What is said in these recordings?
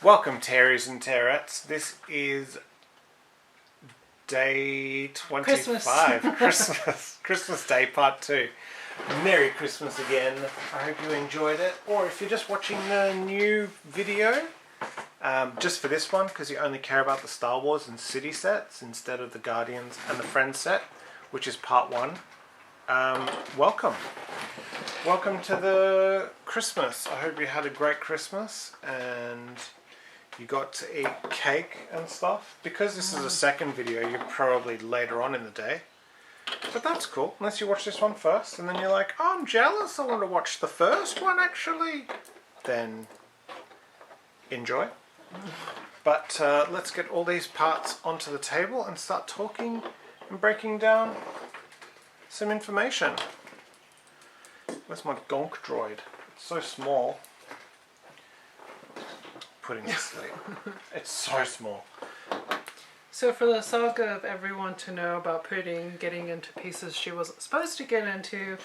Welcome, Taeries and Taerettes. This is day 25. Christmas Day Part 2. Merry Christmas again. I hope you enjoyed it. Or if you're just watching the new video, just for this one, because you only care about the Star Wars and City sets instead of the Guardians and the Friends set, which is Part 1. Welcome. Welcome to the Christmas. I hope you had a great Christmas and you got to eat cake and stuff. Because this is a second video, you're probably later on in the day. But that's cool, unless you watch this one first and then you're like, oh, I'm jealous, I want to watch the first one actually. Then enjoy. But let's get all these parts onto the table and start talking and breaking down some information. Where's my gonk droid? It's so small. Putting it to sleep. It's so small. So for the saga of everyone to know about Pudding getting into pieces she wasn't supposed to get into,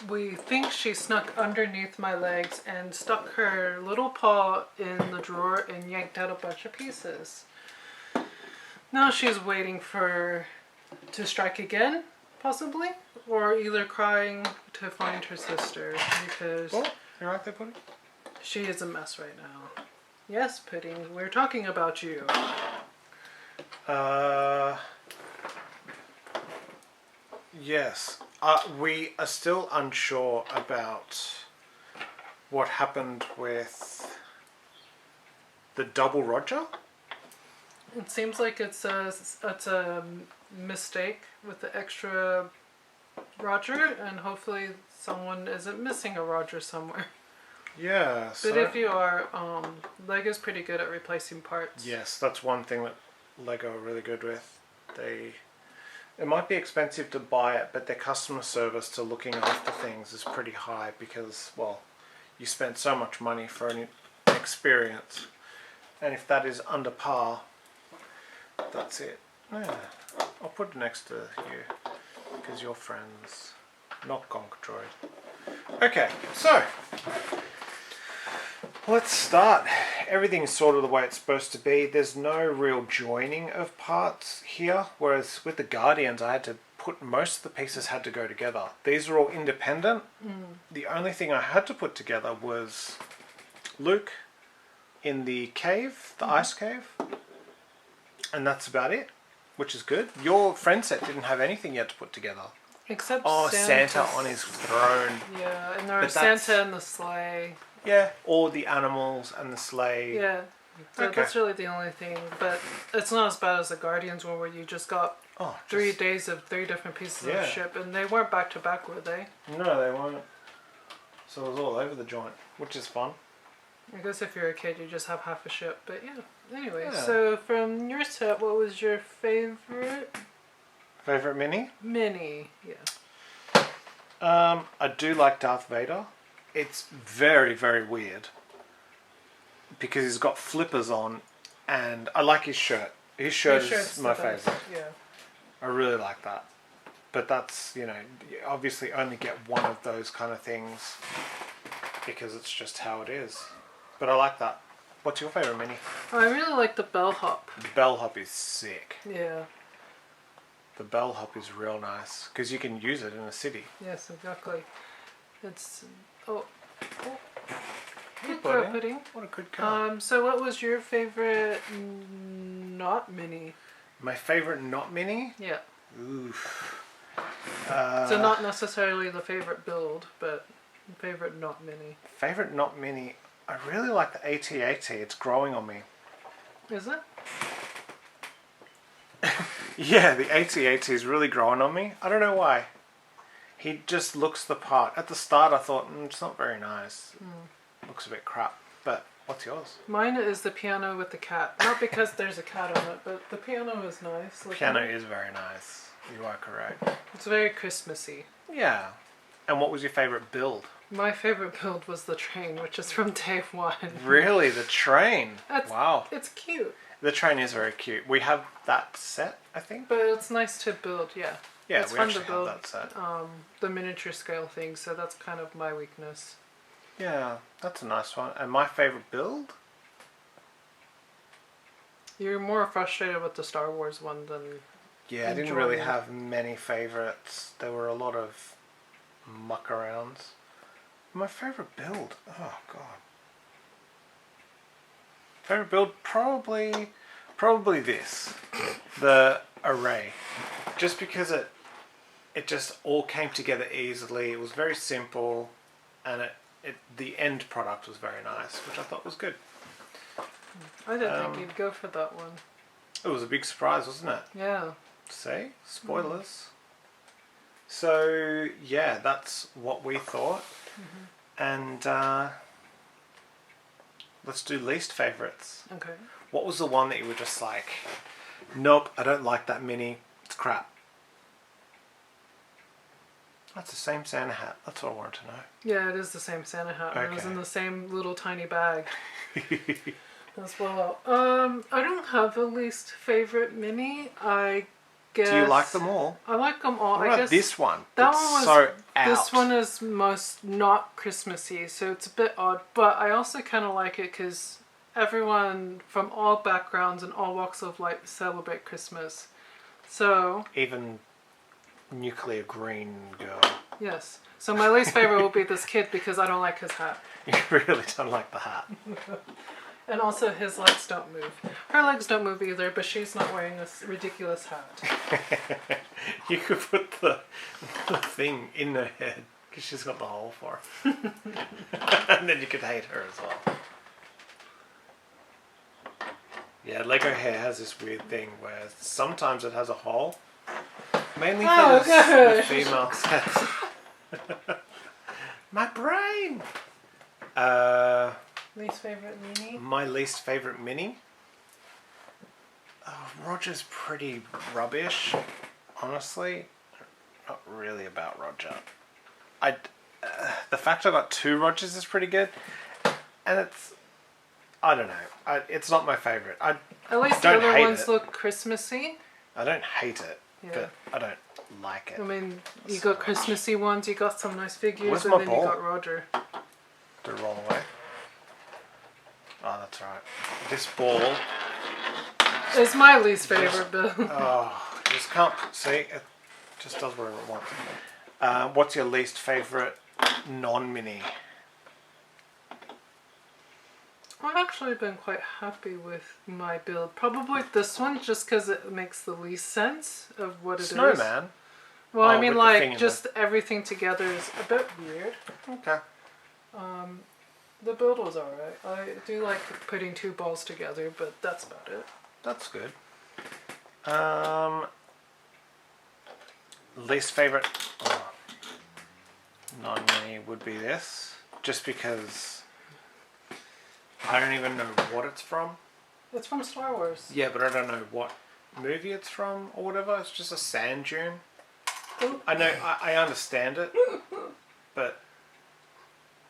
we think she snuck underneath my legs and stuck her little paw in the drawer and yanked out a bunch of pieces. Now she's waiting to strike again, possibly, or either crying to find her sister because You like that, Pudding? she is a mess right now. Yes, Pudding, we're talking about you. Yes. We are still unsure about what happened with the double Roger. It seems like it's a mistake with the extra Roger, and hopefully someone isn't missing a Roger somewhere. Yeah. But if you are, Lego's pretty good at replacing parts. Yes, that's one thing that Lego are really good with. It might be expensive to buy it, but their customer service to looking after things is pretty high because, well, you spend so much money for an experience. And if that is under par, that's it. Yeah. I'll put it next to you because you're friends, not Gonk Droid. Okay, so let's start. Everything's sort of the way it's supposed to be. There's no real joining of parts here, whereas with the Guardians I had to put most of the pieces had to go together. These are all independent. The only thing I had to put together was Luke in the cave, the ice cave, and that's about it, which is good. Your friend set didn't have anything yet to put together. Except Santa on his throne. Yeah, and there was Santa in the sleigh. Yeah, or the animals and the sleigh. Yeah, that's really the only thing. But it's not as bad as the Guardians one where you just got 3 days of 3 different pieces of ship, and they weren't back to back, were they? No, they weren't. So it was all over the joint, which is fun. I guess if you're a kid, you just have half a ship. But yeah, anyway. Yeah. So from your set, what was your favorite? Favorite mini? Mini, yeah. I do like Darth Vader. It's very, very weird because he's got flippers on, and I like his shirt. His shirt is my favorite. Yeah. I really like that. But that's, you obviously only get one of those kind of things because it's just how it is. But I like that. What's your favorite mini? I really like the bellhop. The bellhop is sick. Yeah. The bellhop is real nice because you can use it in a city. Yes, exactly. It's Hey, Pudding. What a good car. So what was your favorite not mini? My favorite not mini? Yeah. Oof. So not necessarily the favorite build, but favorite not mini. Favorite not mini? I really like the AT-AT. It's growing on me. Is it? Yeah, the AT-AT is really growing on me. I don't know why. He just looks the part. At the start I thought, it's not very nice. Looks a bit crap. But what's yours? Mine is the piano with the cat. Not because there's a cat on it, but the piano is nice. The piano is very nice. You are correct. It's very Christmassy. Yeah. And what was your favourite build? My favourite build was the train, which is from day 1. Really? The train? Wow. It's cute. The train is very cute. We have that set, I think. But it's nice to build, yeah. Yeah, it's we fun to build have that set. the miniature scale thing, so that's kind of my weakness. Yeah, that's a nice one. And my favourite build? You're more frustrated with the Star Wars one than... Yeah, I didn't really have many favourites. There were a lot of muck-arounds. My favourite build? Oh, God. Favourite build? Probably this. The array. Just because it just all came together easily. It was very simple. And the end product was very nice, which I thought was good. I didn't think you'd go for that one. It was a big surprise, wasn't it? Yeah. See? Spoilers. So, yeah, that's what we thought. And let's do least favourites. Okay. What was the one that you were just like, nope, I don't like that mini, it's crap? That's the same Santa hat. That's what I wanted to know. Yeah, it is the same Santa hat. Okay. It was in the same little tiny bag as well. I don't have a least favourite mini. I guess... Do you like them all? I like them all. What about this one? That one was so out. This one is most not Christmassy, so it's a bit odd. But I also kind of like it because everyone from all backgrounds and all walks of life celebrate Christmas. So... Even nuclear green girl. Yes. So my least favourite will be this kid because I don't like his hat. You really don't like the hat. And also his legs don't move. Her legs don't move either, but she's not wearing this ridiculous hat. You could put the thing in her head because she's got the hole for her. And then you could hate her as well. Yeah, Lego hair has this weird thing where sometimes it has a hole. Mainly for the female sets. My brain! Least favourite mini? My least favourite mini? Oh, Roger's pretty rubbish, honestly. Not really about Roger. The fact I got 2 Rogers is pretty good. And it's... I don't know. It's not my favourite. At least the other ones look Christmassy. I don't hate it, but I don't like it. I mean, you got Christmassy ones, you got some nice figures, and then you got Roger. Did it roll away? Oh, that's right. This ball is my least favourite build. Oh, you just can't see. It just does whatever it wants. What's your least favourite non-mini? I've actually been quite happy with my build. Probably this one, just because it makes the least sense of what it is. Snowman? Well, I mean, like, just everything together is a bit weird. Okay. The build was alright. I do like putting 2 balls together, but that's about it. That's good. Least favourite non-mini would be this. Just because... I don't even know what it's from. It's from Star Wars. Yeah, but I don't know what movie it's from or whatever. It's just a sand dune. Ooh. I know, I understand it, but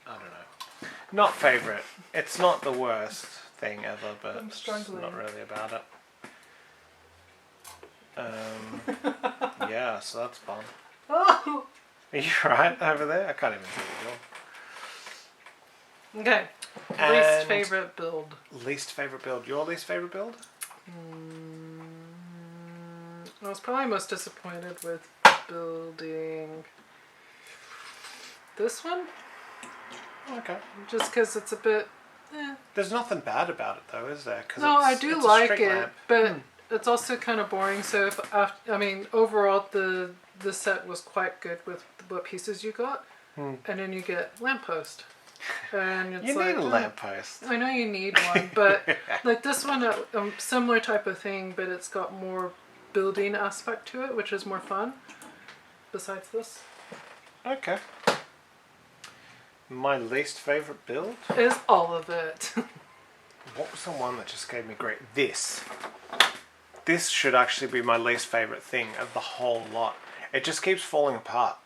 I don't know. Not favourite. It's not the worst thing ever, but I'm struggling. It's not really about it. Yeah, so that's fun. Oh. Are you right over there? I can't even see the door. Okay. Least favourite build. Least favourite build. Your least favourite build? I was probably most disappointed with building this one. Okay. Just because it's a bit... There's nothing bad about it though, is there? No, I do like it, but it's also kind of boring. So if I mean, overall the set was quite good with what pieces you got, and then you get lamppost. And it's you need a lamppost. I know you need one, but like this one, a similar type of thing, but it's got more building aspect to it, which is more fun. Besides this. Okay. My least favourite build? Is all of it. What was the one that just gave me great... This. This should actually be my least favourite thing of the whole lot. It just keeps falling apart.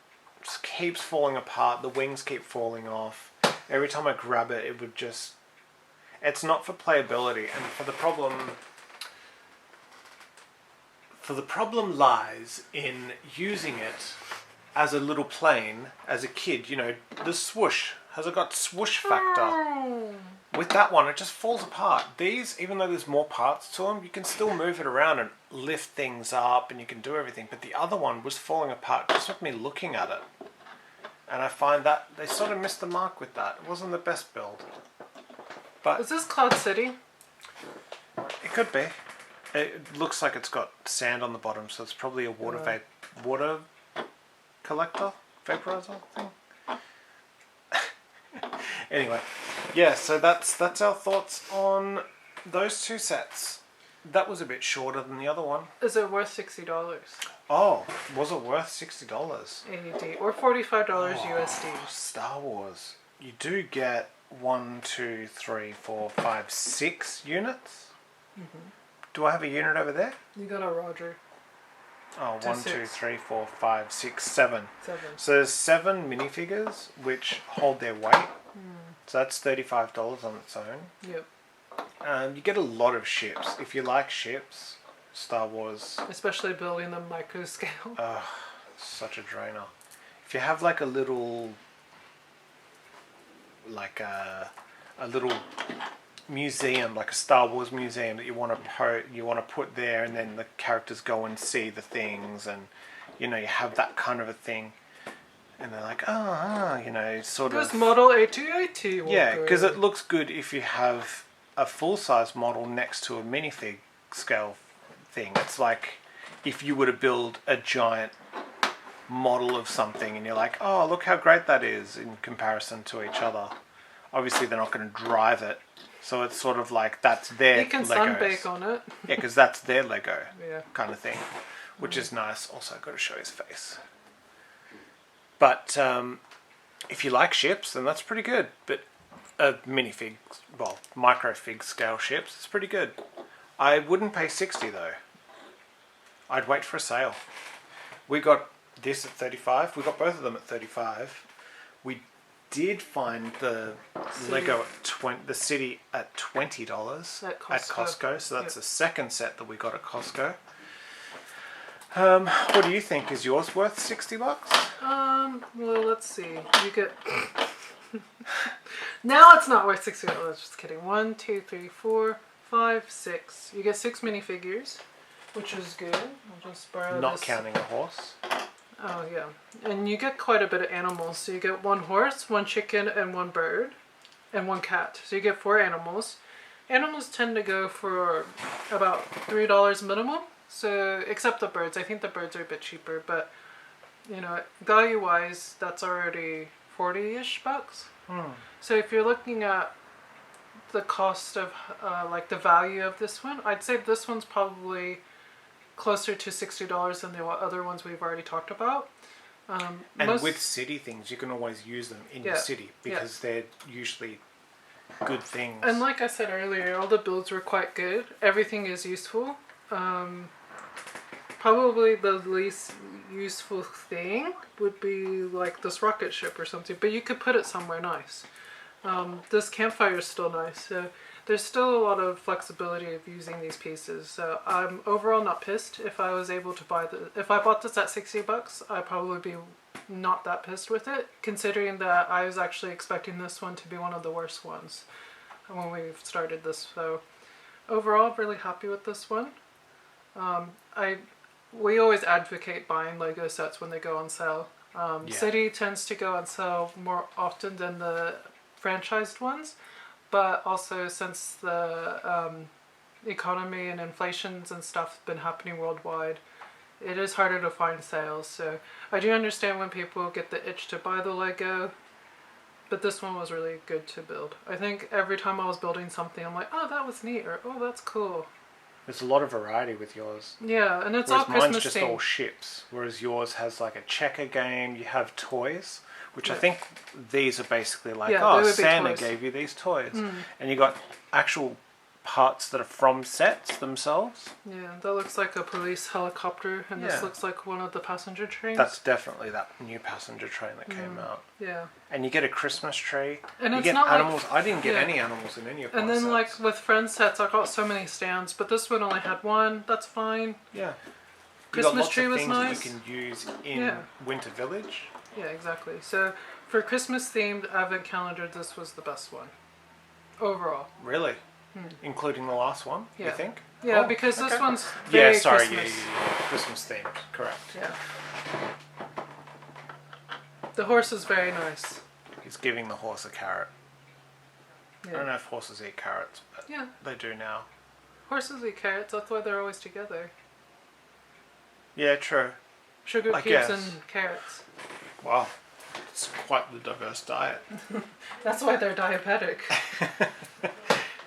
Just keeps falling apart. The wings keep falling off. Every time I grab it, it would just... It's not for playability. And for the problem... The problem lies in using it as a little plane, as a kid, you know, the swoosh Has it got swoosh factor? Oh. With that one, it just falls apart. These, even though there's more parts to them, you can still move it around and lift things up and you can do everything. But the other one was falling apart just with me looking at it. And I find that they sort of missed the mark with that. It wasn't the best build. But Is this Cloud City? it could be. It looks like it's got sand on the bottom, so it's probably a water collector, vaporizer thing. Anyway, yeah, so that's our thoughts on those two sets. That was a bit shorter than the other one. Is it worth $60? Oh, was it worth $60? AUD or $45 USD. Star Wars. You do get 1, 2, 3, 4, 5, 6 units. Do I have a unit over there? You got a Roger. Oh, 1, 2, 6. 3, 4, 5, 6, 7. 7. So there's 7 minifigures which hold their weight. So that's $35 on its own. Yep. You get a lot of ships. If you like ships, Star Wars. Especially building them micro scale. Such a drainer. If you have like a little, like a little museum, like a Star Wars museum that you want to put there, and then the characters go and see the things, and you have that kind of a thing. And they're like, sort of... There's model AT-AT. Yeah, because it looks good if you have a full-size model next to a minifig scale thing. It's like if you were to build a giant model of something and you're like, oh, look how great that is in comparison to each other. Obviously, they're not going to drive it. So it's sort of like that's their Legos. You can sunbake on it. Yeah, because that's their Lego kind of thing, which is nice. Also, I've got to show his face. But if you like ships, then that's pretty good. But minifig, well, microfig scale ships, it's pretty good. I wouldn't pay $60 though. I'd wait for a sale. We got this at $35. We got both of them at $35. We did find the Lego at the city at $20 at Costco. So that's the second set that we got at Costco. What do you think? Is yours worth $60? Well, let's see. You get... Now it's not worth $60. Just kidding. 1, 2, 3, 4, 5, 6. You get 6 minifigures, which is good. I'll just borrow Not this. counting a horse. Oh, yeah. And you get quite a bit of animals. So you get 1 horse, 1 chicken, and 1 bird, and 1 cat. So you get 4 animals. Animals tend to go for about $3 minimum. So, except the birds. I think the birds are a bit cheaper, but, value-wise, that's already 40-ish bucks. So if you're looking at the cost of, the value of this one, I'd say this one's probably closer to $60 than the other ones we've already talked about. And with city things, you can always use them in your city because they're usually good things. And like I said earlier, all the builds were quite good. Everything is useful. Probably the least useful thing would be like this rocket ship or something, but you could put it somewhere nice. This campfire is still nice, so there's still a lot of flexibility of using these pieces. So I'm overall not pissed. If I was able to if I bought this at $60, I'd probably be not that pissed with it, considering that I was actually expecting this one to be one of the worst ones when we started this. So overall, really happy with this one. We always advocate buying Lego sets when they go on sale. City tends to go on sale more often than the franchised ones, but also since the economy and inflations and stuff have been happening worldwide, it is harder to find sales. So I do understand when people get the itch to buy the Lego, but this one was really good to build. I think every time I was building something, I'm like, oh, that was neat, or oh, that's cool. There's a lot of variety with yours. Yeah, and it's whereas all Christmas mine's just themed. all ships, whereas yours has like a checker game. You have toys, which I think these are basically like, Santa toys. gave you these toys. And you got actual parts that are from sets themselves. Yeah, that looks like a police helicopter, and this looks like one of the passenger trains. That's definitely that new passenger train that came out. Yeah. And you get a Christmas tree. And you it's get not animals. like, I didn't get any animals in any of my And then sets. like with friends sets, I got so many stands, but this one only had 1. That's fine. Yeah. Christmas you got lots tree of was things nice. that you can use in Winter Village. Yeah, exactly. So For Christmas themed advent calendar, this was the best one. Overall. Really? Including the last one, Yeah. you think? Yeah, Oh, because this okay. one's very Christmas. Christmas. Christmas themed, correct. Yeah. The horse is very nice. He's giving the horse a carrot. I don't know Yeah. if horses eat carrots, but Yeah. they do now. Horses eat carrots, that's why they're always together. Yeah, true. Sugar I cubes guess. and carrots. Wow. It's quite the diverse diet. That's why they're diabetic.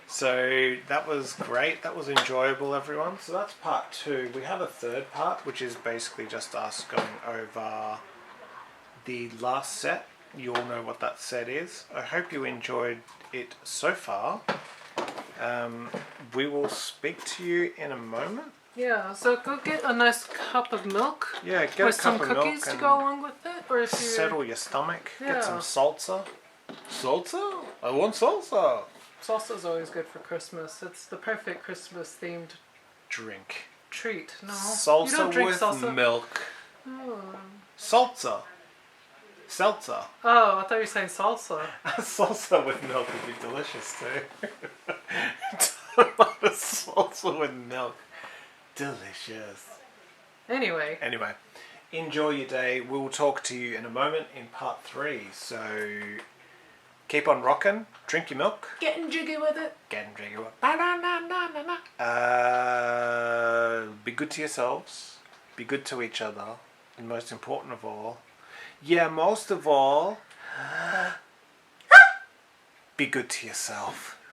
So that was great. That was enjoyable, everyone. So that's part 2. We have a third part, which is basically just us going over the last set. You all know what that set is. I hope you enjoyed it so far. We will speak to you in a moment. Yeah, so go get a nice cup of milk. Yeah, get with a some cup of cookies milk to go along with it. Or if you settle your stomach. Yeah. Get some salsa. Salsa? I want salsa. Salsa's always good for Christmas. It's the perfect Christmas themed Drink. treat. No. you Salsa don't drink with salsa. milk. Oh. Salsa. Seltzer. Oh, I thought you were saying salsa. Salsa with milk would be delicious too. Tomato salsa with milk. Delicious. Anyway. Anyway, enjoy your day. We'll talk to you in a moment in part 3. So keep on rocking. Drink your milk. Getting jiggy with it. Get and drink your milk. Be good to yourselves. Be good to each other. And most important of all, most of all, be good to yourself.